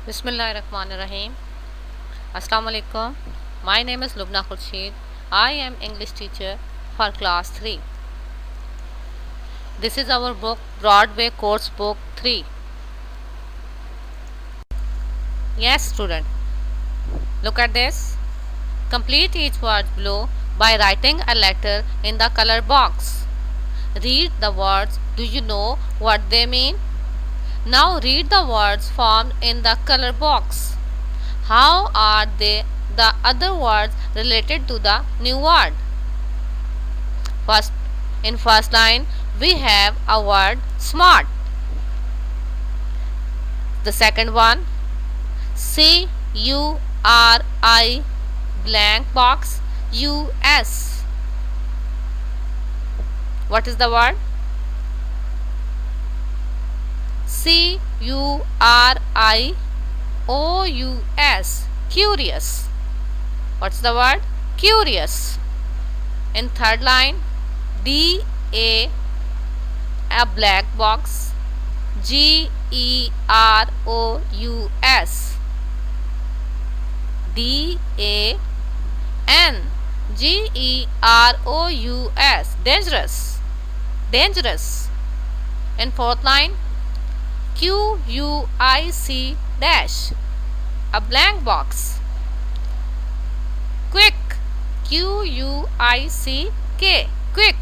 Bismillahirrahmanirrahim. Assalamu alaikum. My name is Lubna Khurshid. I am English teacher for class 3. This is our book Broadway Course Book 3. Yes, student. Look at this. Complete each word below by writing a letter in the color box. Read the words. Do you know what they mean? Now read the words formed in the color box. How are the other words related to the new word? In first line, we have a word smart. The second one, C-U-R-I blank box U-S. What is the word? C-U-R-I-O-U-S. Curious. What's the word? Curious. In third line, D-A black box G-E-R-O-U-S. D-A-N G-E-R-O-U-S. Dangerous. Dangerous. In fourth line, Q-U-I-C dash a blank box. Quick. Q-U-I-C-K. Quick.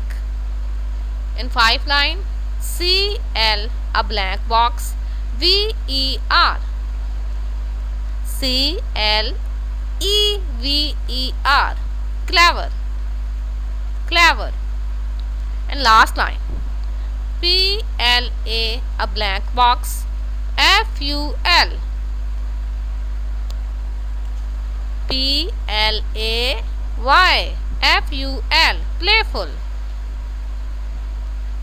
In fifth line, C-L a blank box V-E-R. C-L-E-V-E-R. Clever. Clever. And last line, P-L-A a blank box F-U-L. P-L-A-Y F-U-L. Playful.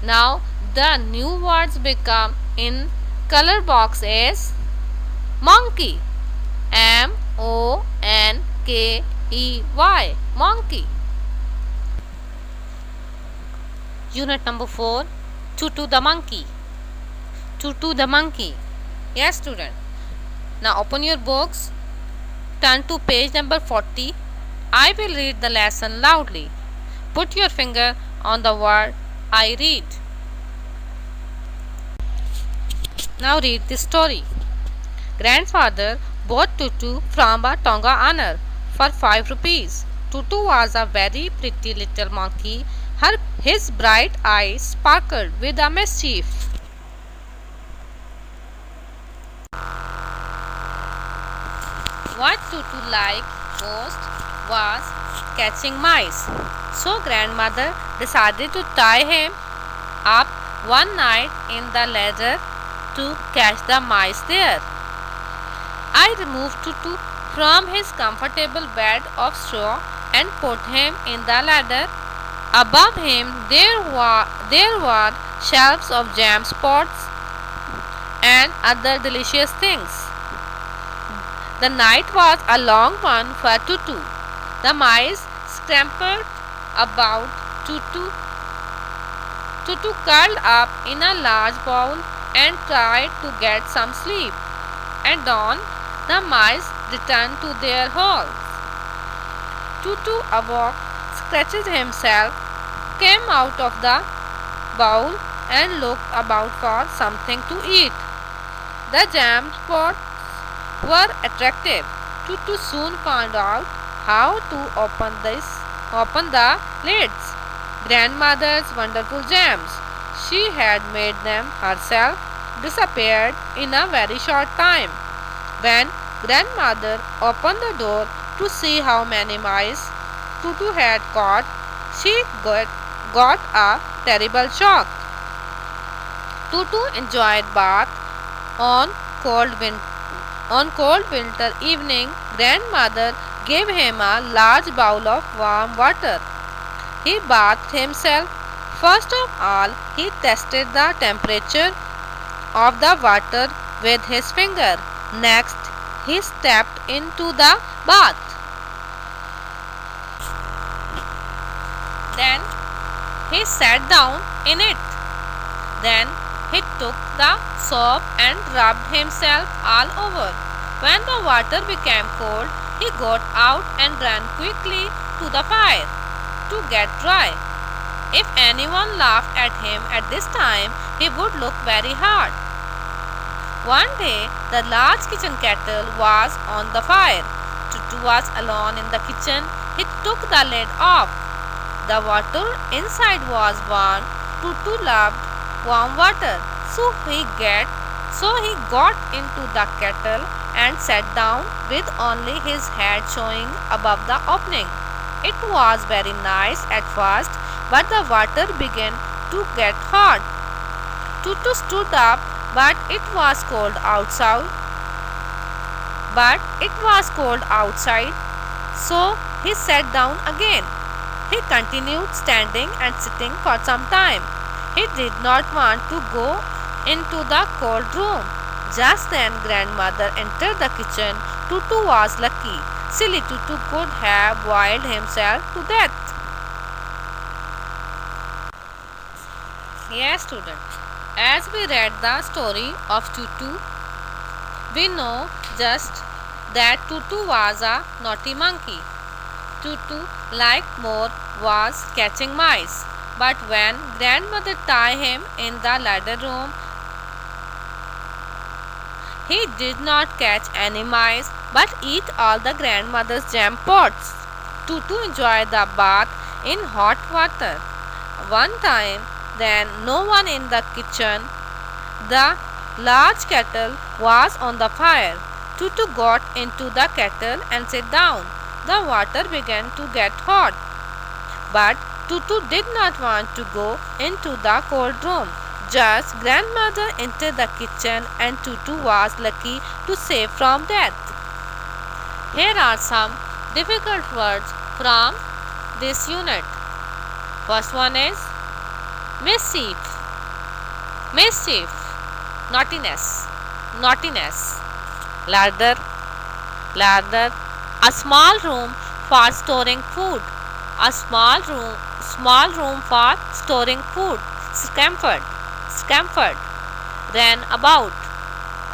Now the new words become in color box is monkey. M-O-N-K-E-Y. Monkey. Unit number 4. Tutu the monkey. Tutu the monkey. Yes, student. Now open your books. Turn to page number 40. I will read the lesson loudly. Put your finger on the word I read. Now read this story. Grandfather bought Tutu from a Tonga owner for 5 rupees. Tutu was a very pretty little monkey. His bright eyes sparkled with a mischief. What Tutu liked most was catching mice. So grandmother decided to tie him up one night in the ladder to catch the mice there. I removed Tutu from his comfortable bed of straw and put him in the ladder. Above him there were shelves of jam pots and other delicious things. The night was a long one for Tutu. The mice scampered about Tutu. Tutu curled up in a large ball and tried to get some sleep. At dawn, the mice returned to their holes. Tutu awoke, scratched himself, came out of the bowl and looked about for something to eat. The jam pots were attractive. Tutu soon found out how to open the lids. Grandmother's wonderful jams. She had made them herself, disappeared in a very short time. When grandmother opened the door to see how many mice Tutu had caught, she got a terrible shock. Tutu enjoyed bath on cold winter evening. Grandmother gave him a large bowl of warm water. He bathed himself. First of all, he tested the temperature of the water with his finger. Next, he stepped into the bath. Then, he sat down in it. Then, he took the soap and rubbed himself all over. When the water became cold, he got out and ran quickly to the fire to get dry. If anyone laughed at him at this time, he would look very hard. One day, the large kitchen kettle was on the fire. Tutu was alone in the kitchen. He took the lid off. The water inside was warm. Tutu loved warm water, so he got into the kettle and sat down with only his head showing above the opening. It was very nice at first, but the water began to get hot. Tutu stood up, but it was cold outside. So he sat down again. He continued standing and sitting for some time. He did not want to go into the cold room. Just then grandmother entered the kitchen. Tutu was lucky. Silly Tutu could have boiled himself to death. Yes, students. As we read the story of Tutu, we know just that Tutu was a naughty monkey. Tutu, like more, was catching mice. But when grandmother tied him in the ladder room, he did not catch any mice but eat all the grandmother's jam pots. Tutu enjoyed the bath in hot water. One time, then no one in the kitchen. The large kettle was on the fire. Tutu got into the kettle and sat down. The water began to get hot. But Tutu did not want to go into the cold room. Just grandmother entered the kitchen and Tutu was lucky to save from death. Here are some difficult words from this unit. First one is mischief. Mischief. Naughtiness. Naughtiness. Ladder. Ladder. A small room for storing food. A small room for storing food. Scampered. Scampered. Ran about.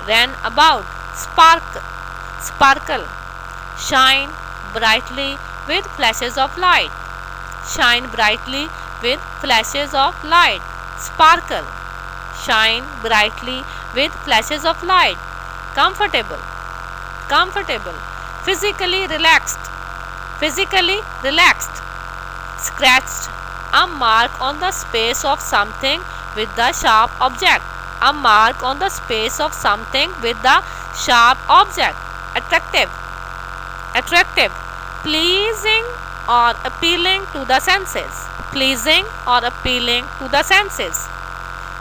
Ran about. Sparkle. Shine brightly with flashes of light. Shine brightly with flashes of light. Sparkle. Shine brightly with flashes of light. Comfortable. Comfortable. Physically relaxed. Physically relaxed. Scratched. A mark on the space of something with the sharp object. A mark on the space of something with the sharp object. Attractive. Attractive. Pleasing or appealing to the senses. Pleasing or appealing to the senses.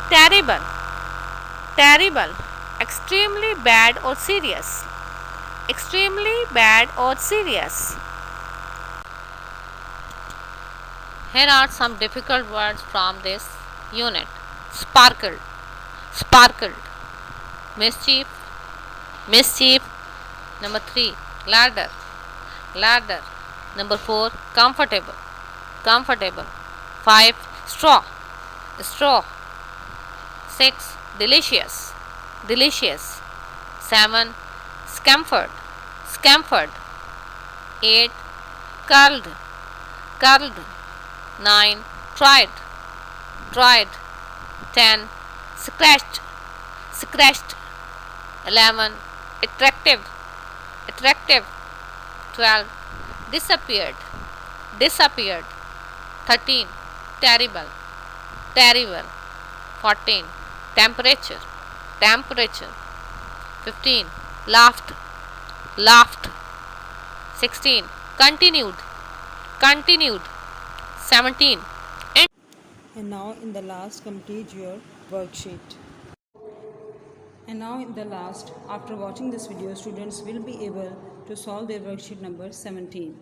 Terrible. Terrible. Extremely bad or serious. Extremely bad or serious. Here are some difficult words from this unit. Sparkled. Sparkled. Mischief. Mischief. Number 3. Ladder. Ladder. Number 4. Comfortable. Comfortable. 5. Straw. Straw. 6. Delicious. Delicious. 7. Scampered. Scampered. 8. Curled. Curled. 9. Tried. Tried. 10. Scratched. Scratched. 11. Attractive. Attractive. 12. Disappeared. Disappeared. 13. Terrible. Terrible. 14. Temperature. Temperature. 15. Laughed. Laughed. 16. Continued. Continued. 17. And now in the last, complete your worksheet. And now in the last, after watching this video, students will be able to solve their worksheet number 17.